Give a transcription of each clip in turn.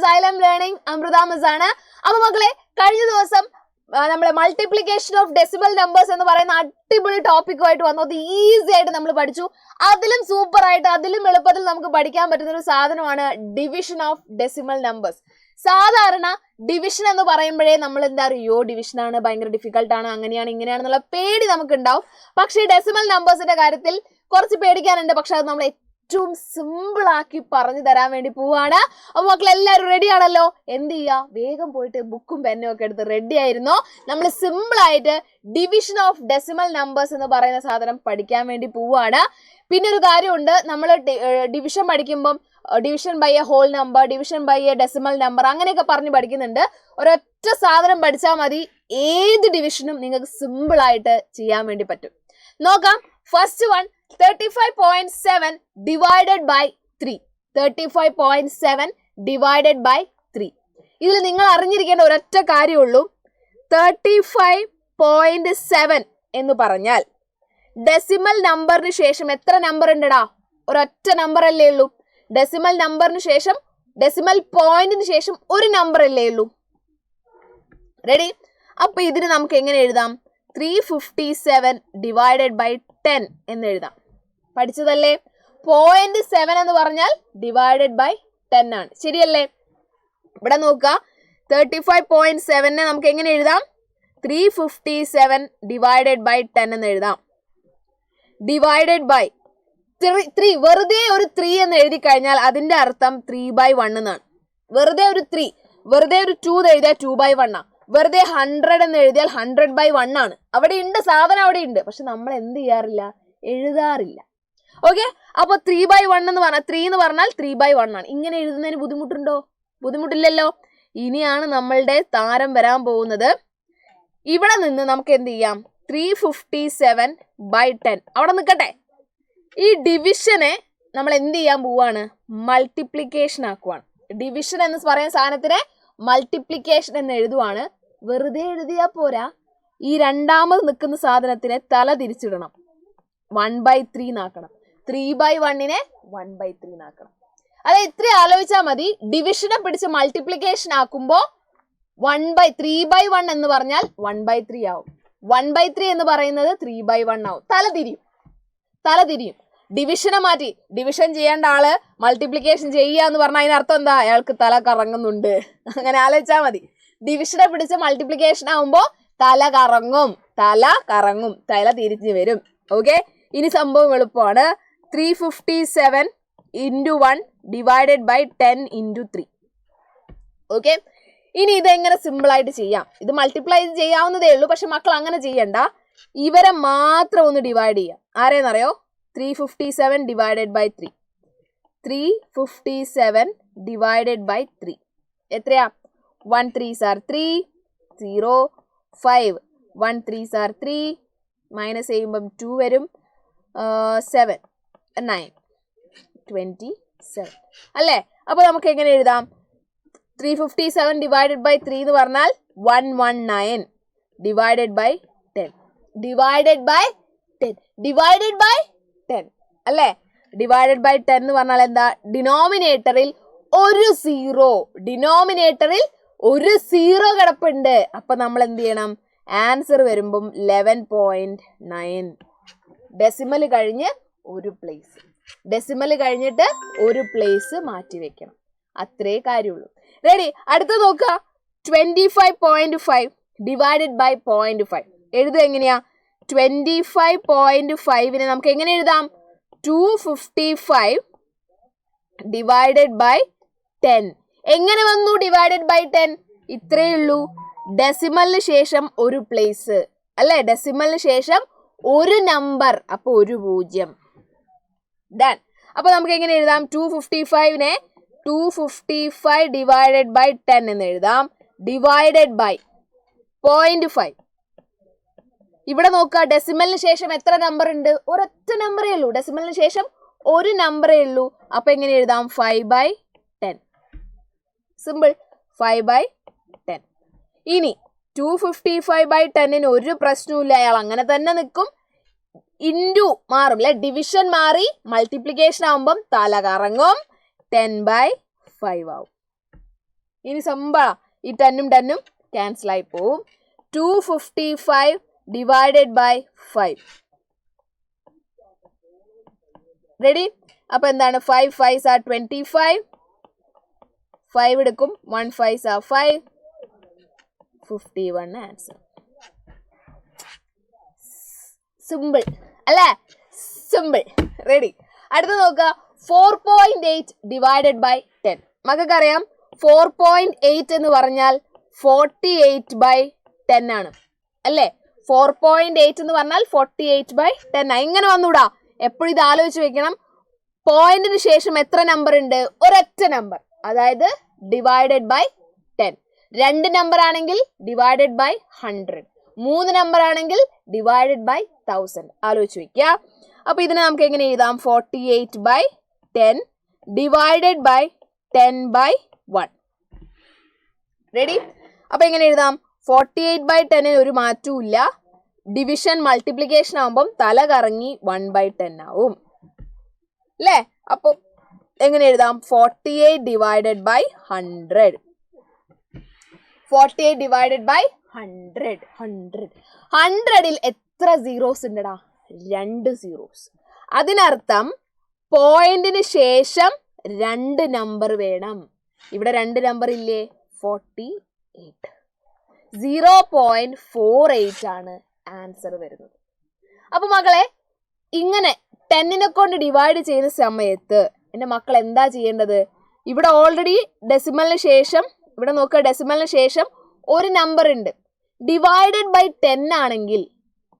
Xylem Learning, Amrita Mazana. അപ്പോൾ മക്കളെ കഴിഞ്ഞ ദിവസം നമ്മളെ മൾട്ടിപ്ലിക്കേഷൻ ഓഫ് ഡെസിമൽ നമ്പേഴ്സ് എന്ന് പറയുന്ന അടിപൊളി ടോപ്പിക്കുമായിട്ട് വന്നു. അത് ഈസി ആയിട്ട് നമ്മൾ പഠിച്ചു. അതിലും സൂപ്പർ ആയിട്ട് അതിലും എളുപ്പത്തിൽ നമുക്ക് പഠിക്കാൻ പറ്റുന്ന ഒരു സാധനമാണ് ഡിവിഷൻ ഓഫ് ഡെസിമൽ നമ്പേഴ്സ്. സാധാരണ ഡിവിഷൻ എന്ന് പറയുമ്പോഴേ നമ്മൾ എന്താ അറിയോ, ഡിവിഷൻ ആണ്, ഭയങ്കര ഡിഫിക്കൽട്ട് ആണ്, അങ്ങനെയാണ് ഇങ്ങനെയാണെന്നുള്ള പേടി നമുക്ക് ഉണ്ടാവും. പക്ഷേ ഡെസിമൽ നമ്പേഴ്സിന്റെ കാര്യത്തിൽ കുറച്ച് പേടിക്കാനുണ്ട്. പക്ഷെ അത് നമ്മൾ ഏറ്റവും സിമ്പിൾ ആക്കി പറഞ്ഞു തരാൻ വേണ്ടി പോവാണ്. അപ്പൊ മക്കൾ എല്ലാവരും റെഡി ആണല്ലോ? എന്ത് ചെയ്യാ, വേഗം പോയിട്ട് ബുക്കും പെന്നും ഒക്കെ എടുത്ത് റെഡി ആയിരുന്നോ? നമ്മൾ സിമ്പിൾ ആയിട്ട് ഡിവിഷൻ ഓഫ് ഡെസിമൽ നമ്പേഴ്സ് എന്ന് പറയുന്ന സാധനം പഠിക്കാൻ വേണ്ടി പോവാണ്. പിന്നെ ഒരു കാര്യമുണ്ട്, നമ്മൾ ഡിവിഷൻ പഠിക്കുമ്പം division by a whole number, division by a decimal number അങ്ങനെയൊക്കെ പറഞ്ഞ് പഠിക്കുന്നുണ്ട്. ഒരൊറ്റ സാധനം പഠിച്ചാൽ മതി, ഏത് ഡിവിഷനും നിങ്ങൾക്ക് സിമ്പിൾ ആയിട്ട് ചെയ്യാൻ വേണ്ടി പറ്റും. നോക്കാം. First one 35.7 divided by 3. 35.7 divided by 3. ഇതിൽ നിങ്ങൾ അറിഞ്ഞിരിക്കേണ്ട ഒരൊറ്റ കാര്യമുള്ളൂ. 35.7 എന്ന് പറഞ്ഞാൽ ഡെസിമൽ നമ്പറിന് ശേഷം എത്ര നമ്പർ ഉണ്ടടാ? ഒരൊറ്റ നമ്പർ അല്ലേ ഉള്ളൂ. ഡെസിമൽ നമ്പറിന് ശേഷം, ഡെസിമൽ പോയിന്റിന് ശേഷം ഒരു നമ്പർ അല്ലേ ഉള്ളൂ. റെഡി? അപ്പൊ ഇതിന് നമുക്ക് എങ്ങനെ എഴുതാം? 357 ഡിവൈഡഡ് ബൈ 10 എന്ന് എഴുതാം. പഠിച്ചതല്ലേ? 0.7 എന്ന് പറഞ്ഞാൽ ഡിവൈഡഡ് ബൈ 10 ആണ്. ശരിയല്ലേ? ഇവിടെ നോക്കുക, 35.7 നമുക്ക് എങ്ങനെ എഴുതാം? 357 ഡിവൈഡഡ് ബൈ 10 എന്ന് എഴുതാം. ഡിവൈഡഡ് ബൈ 3, വെറുതെ ഒരു 3 എന്ന് എഴുതി കഴിഞ്ഞാൽ അതിന്റെ അർത്ഥം 3/1 എന്നാണ്. വെറുതെ ഒരു 3, വെറുതെ ഒരു 2 എന്ന് എഴുതിയാൽ 2/1 ആണ്. വെറുതെ 100 എന്ന് എഴുതിയാൽ 100/1 ആണ്. അവിടെ ഉണ്ട്, സാധനം അവിടെ ഉണ്ട്. പക്ഷെ നമ്മൾ എന്ത് ചെയ്യാറില്ല? എഴുതാറില്ല. ഓക്കെ, അപ്പൊ 3/1 എന്ന് പറഞ്ഞാൽ 3 എന്ന് പറഞ്ഞാൽ 3/1 ആണ്. ഇങ്ങനെ എഴുതുന്നതിന് ബുദ്ധിമുട്ടുണ്ടോ? ബുദ്ധിമുട്ടില്ലല്ലോ. ഇനിയാണ് നമ്മളുടെ താരം വരാൻ പോകുന്നത്. ഇവിടെ നിന്ന് നമുക്ക് എന്ത് ചെയ്യാം? 357/10 അവിടെ നിൽക്കട്ടെ. ഈ ഡിവിഷനെ നമ്മൾ എന്ത് ചെയ്യാൻ പോവാണ്? മൾട്ടിപ്ലിക്കേഷൻ ആക്കുവാണ്. ഡിവിഷൻ എന്ന് പറയുന്ന സാധനത്തിനെ മൾട്ടിപ്ലിക്കേഷൻ എന്ന് എഴുതുവാണ്. വെറുതെ എഴുതിയാൽ പോരാ, ഈ രണ്ടാമത് നിൽക്കുന്ന സാധനത്തിനെ തല തിരിച്ചിടണം. 1/3 നാക്കണം. 3/1നെ 1/3 നാക്കണം. അത് ഇത്ര ആലോചിച്ചാൽ മതി. ഡിവിഷനെ പിടിച്ച് മൾട്ടിപ്ലിക്കേഷൻ ആക്കുമ്പോൾ 3/1 എന്ന് പറഞ്ഞാൽ 1/3 ആവും. 1/3 എന്ന് പറയുന്നത് 3/1 ആവും. തല തിരിയും. ഡിവിഷനെ മാറ്റി ഡിവിഷൻ ചെയ്യേണ്ട ആള് മൾട്ടിപ്ലിക്കേഷൻ ചെയ്യുക എന്ന് പറഞ്ഞാൽ അതിനർത്ഥം എന്താ? അയാൾക്ക് തല കറങ്ങുന്നുണ്ട്. അങ്ങനെ ആലോചിച്ചാൽ മതി. ഡിവിഷനെ പിടിച്ച് മൾട്ടിപ്ലിക്കേഷൻ ആവുമ്പോൾ തല കറങ്ങും, തല തിരിഞ്ഞു വരും. ഓക്കെ, ഇനി സംഭവം എളുപ്പമാണ്. 357 × 1 ഡിവൈഡഡ് ബൈ 10 × 3. ഓക്കെ, ഇനി ഇതെങ്ങനെ സിമ്പിൾ ആയിട്ട് ചെയ്യാം? ഇത് മൾട്ടിപ്ലൈ ചെയ്യാവുന്നതേ ഉള്ളൂ. പക്ഷെ മക്കൾ അങ്ങനെ ചെയ്യണ്ട. ഇവരെ മാത്രം ഒന്ന് ഡിവൈഡ് ചെയ്യാം. ആരെയെന്നറിയോ? 357 ഡിവൈഡഡ് ബൈ 3. 357 ഡിവൈഡഡ് ബൈ 3 എത്രയാ? 1 3s are 3, 0 5, 1 3s are 3, minus ചെയ്യുമ്പം 2 വരും, 7 9 27 അല്ലേ? അപ്പൊ നമുക്ക് എങ്ങനെ എഴുതാം? 357 ഡിവൈഡഡ് ബൈ 3 എന്ന് പറഞ്ഞാൽ 119 ഡിവൈഡഡ് ബൈ 10. ഡിവൈഡഡ് ബൈ 10 അല്ലേ? ഡിവൈഡഡ് ബൈ 10 എന്ന് പറഞ്ഞാൽ എന്താ? ഡിനോമിനേറ്ററിൽ ഒരു സീറോ കിടപ്പുണ്ട്. അപ്പൊ നമ്മൾ എന്ത് ചെയ്യണം? ആൻസർ വരുമ്പം 11.9. ഡെസിമൽ കഴിഞ്ഞ് ഒരു പ്ലേസ് മാറ്റി വെക്കണം. അത്രേ കാര്യമുള്ളൂ. റെഡി? അടുത്ത നോക്കുക. 25.5 ഡിവൈഡഡ് ബൈ 0.5 എഴുതുക എങ്ങനെയാ? 25.5നെ നമുക്ക് എങ്ങനെ എഴുതാം? 255 ഡിവൈഡഡ് ബൈ 10. എങ്ങനെ വന്നു ഡിവൈഡഡ് ബൈ 10? ഇത്രയേ ഉള്ളൂ. ഡെസിമലിന് ശേഷം ഒരു പ്ലേസ് അല്ലെ? ഡെസിമലിന് ശേഷം ഒരു നമ്പർ, അപ്പൊ ഒരു 0. ഡൺ. അപ്പൊ നമുക്ക് എങ്ങനെ എഴുതാം? 255നെ 255 ഡിവൈഡഡ് ബൈ 10 എന്ന് എഴുതാം. Divided by 0.5. ഇവിടെ നോക്കുക, ഡെസിമലിന് ശേഷം എത്ര നമ്പർ ഉണ്ട്? ഒരൊറ്റ നമ്പറേ ഉള്ളൂ. ഡെസിമലിന് ശേഷം ഒരു നമ്പറേ ഉള്ളൂ. അപ്പൊ എങ്ങനെ എഴുതാം? 5/10. സിമ്പിൾ. 5/10. ഇനി 255/10ന് ഒരു പ്രശ്നവും ഇല്ല. അയാൾ അങ്ങനെ തന്നെ നിൽക്കും. ഇൻറ്റു മാറും അല്ലെ? ഡിവിഷൻ മാറി മൾട്ടിപ്ലിക്കേഷൻ ആവുമ്പം തല കറങ്ങും. 10/5 ആവും. ഇനി സിമ്പിളാ, ഈ 10ഉം 10ഉം ക്യാൻസൽ ആയി പോവും. 255 ഡിവൈഡഡ് ബൈ 5. റെഡി? അപ്പൊ എന്താണ്? 5 5s are 25. 5 എടുക്കും, 1 5s are 5. 51 ആൻസർ. സിമ്പിൾ അല്ലേ? സിമ്പിൾ. റെഡി? അടുത്ത നോക്കുക, 4.8 ഡിവൈഡഡ് ബൈ 10. മക്കൾക്കറിയാം 4.8 എന്ന് പറഞ്ഞാൽ 48 ബൈ 10 ആണ് അല്ലേ? 4.8 എന്ന് പറഞ്ഞാൽ 48 ബൈ 10 ആണ്. ഇങ്ങനെ വന്നൂടാ, എപ്പോഴും ഇത് ആലോചിച്ച് വെക്കണം. പോയിന്റിന് ശേഷം എത്ര നമ്പർ ഉണ്ട്? ഒരൊറ്റ നമ്പർ, അതായത് ഡിവൈഡഡ് ബൈ 10. 2 നമ്പർ ആണെങ്കിൽ ഡിവൈഡഡ് ബൈ 100. 3 നമ്പർ ആണെങ്കിൽ ഡിവൈഡഡ് ബൈ 1000. ആലോചിച്ച് വെക്കുക. അപ്പൊ ഇതിനെ നമുക്ക് എങ്ങനെ എഴുതാം? 48 by 10 divided by 10 by 1. Ready? അപ്പൊ എങ്ങനെ എഴുതാം? 48 ബൈ 10 ഒരു മാറ്റവും ഇല്ല. ഡിവിഷൻ മൾട്ടിപ്ലിക്കേഷൻ ആവുമ്പം തല കറങ്ങി 1 ബൈ 10 ആവും അല്ലേ? അപ്പൊ എങ്ങനെ എഴുതാം? 48 ഡിവൈഡഡ് ബൈ 100. 48 divided by 100. 100ൽ എത്ര സീറോസ് ഉണ്ടടാ? 2 സീറോസ്. അതിനർത്ഥം പോയിന്റിന് ശേഷം 2 നമ്പർ വേണം. ഇവിടെ 2 നമ്പർ ഇല്ലേ? 48. 0.48 ആണ് ആൻസർ വരുന്നത്. അപ്പൊ മക്കളെ, ഇങ്ങനെ 10നെ കൊണ്ട് ഡിവൈഡ് ചെയ്യുന്ന സമയത്ത് എൻ്റെ മക്കൾ എന്താ ചെയ്യേണ്ടത്? ഇവിടെ ഓൾറെഡി ഡെസിമലിന് ശേഷം, ഇവിടെ നോക്കുക, ഡെസിമലിന് ശേഷം ഒരു നമ്പർ ഉണ്ട്. ഡിവൈഡഡ് ബൈ 10 ആണെങ്കിൽ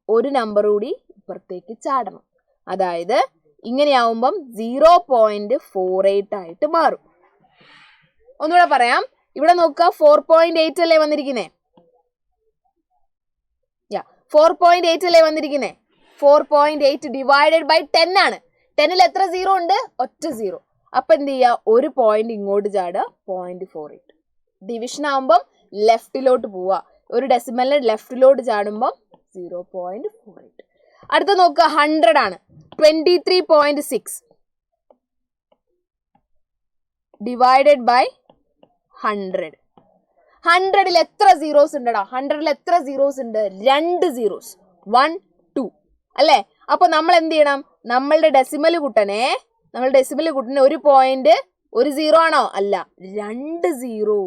ഒരു നമ്പർ കൂടി ഇപ്പുറത്തേക്ക് ചാടണം. അതായത് ഇങ്ങനെയാവുമ്പം 0.48 ആയിട്ട് മാറും. ഒന്നുകൂടെ പറയാം. ഇവിടെ നോക്കുക, 4.8 അല്ലേ വന്നിരിക്കുന്നേ? 4.8 അല്ലേ വന്നിരിക്കുന്നേ? 4.8 ഡിവൈഡഡ് ബൈ 10 ആണ്. 10ൽ എത്ര സീറോ ഉണ്ട്? ഒറ്റ സീറോ. അപ്പൊ എന്ത് ചെയ്യുക? ഒരു പോയിന്റ് ഇങ്ങോട്ട് ചാടുക, 0.48. ഡിവിഷൻ ആവുമ്പം ലെഫ്റ്റിലോട്ട് പോവുക. ഒരു ഡെസിമലിന് ലെഫ്റ്റിലോട്ട് ചാടുമ്പം 0.48. അടുത്ത നോക്കുക, 100 ആണ്. 23.6 ഡിവൈഡഡ് ബൈ 100. 100ൽ എത്ര സീറോസ് ഉണ്ടടാ? 100ൽ എത്ര സീറോസ് ഉണ്ട്? 2 സീറോസ്. 1 2 അല്ലേ? അപ്പൊ നമ്മൾ എന്ത് ചെയ്യണം? നമ്മളുടെ ഡെസിമൽ കുട്ടനെ ഒരു പോയിന്റ്, ഒരു സീറോ ആണോ? അല്ല, 2 സീറോ.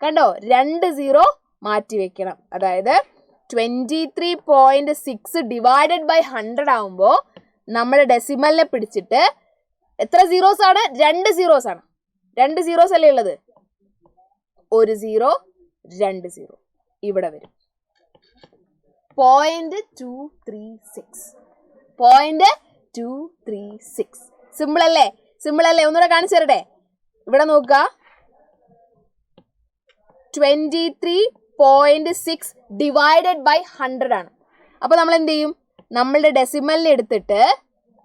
കണ്ടോ? 2 സീറോ മാറ്റി വെക്കണം. അതായത് 23.6 ഡിവൈഡഡ് ബൈ 100 ആവുമ്പോ നമ്മുടെ ഡെസിമലിനെ പിടിച്ചിട്ട് എത്ര സീറോസ് ആണ്? 2 സീറോസ് ആണ്. 2 സീറോസ് അല്ലേ ഉള്ളത്? ഒരു സീറോ, 2 സീറോ ഇവിടെ വരും. 0.236. സിമ്പിൾ അല്ലേ? സിമ്പിൾ അല്ലേ? ഒന്നുകൂടെ കാണിച്ചു തരട്ടെ. ഇവിടെ നോക്കുക, 23.6 ഡിവൈഡഡ് ബൈ 100 ആണ്. അപ്പൊ നമ്മൾ എന്ത് ചെയ്യും? നമ്മളുടെ ഡെസിമലിനെ എടുത്തിട്ട്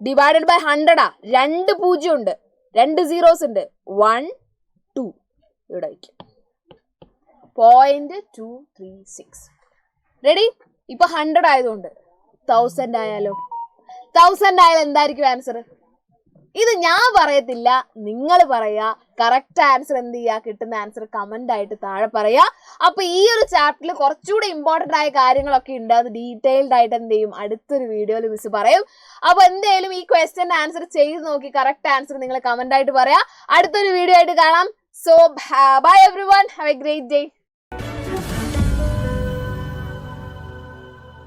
ഡിവൈഡഡ് ബൈ 100 2 പൂജ്യം ഉണ്ട്, 2 സീറോസ് ഉണ്ട്. 1 2 ഇവിടെ വയ്ക്കും. 0.236. റെഡി? ഇപ്പൊ 100 ആയതുകൊണ്ട് 1000 ആയാലോ? 1000 ആയാലും എന്തായിരിക്കും ആൻസർ? ഇത് ഞാൻ പറയത്തില്ല, നിങ്ങൾ പറയാ. കറക്റ്റ് ആൻസർ എന്ത് ചെയ്യുക? കിട്ടുന്ന ആൻസർ കമന്റ് ആയിട്ട് താഴെ പറയാ. അപ്പൊ ഈ ഒരു ചാപ്റ്ററിൽ കുറച്ചുകൂടെ ഇമ്പോർട്ടന്റ് ആയ കാര്യങ്ങളൊക്കെ ഉണ്ട്. അത് ഡീറ്റെയിൽഡ് ആയിട്ട് എന്ത് ചെയ്യും? അടുത്തൊരു വീഡിയോയിൽ മിസ് പറയും. അപ്പൊ എന്തായാലും ഈ ക്വസ്റ്റ്യൻ ആൻസർ ചെയ്ത് നോക്കി കറക്റ്റ് ആൻസർ നിങ്ങൾ കമന്റ് ആയിട്ട് പറയാ. അടുത്തൊരു വീഡിയോ ആയിട്ട് കാണാം. So bye everyone, have a great day.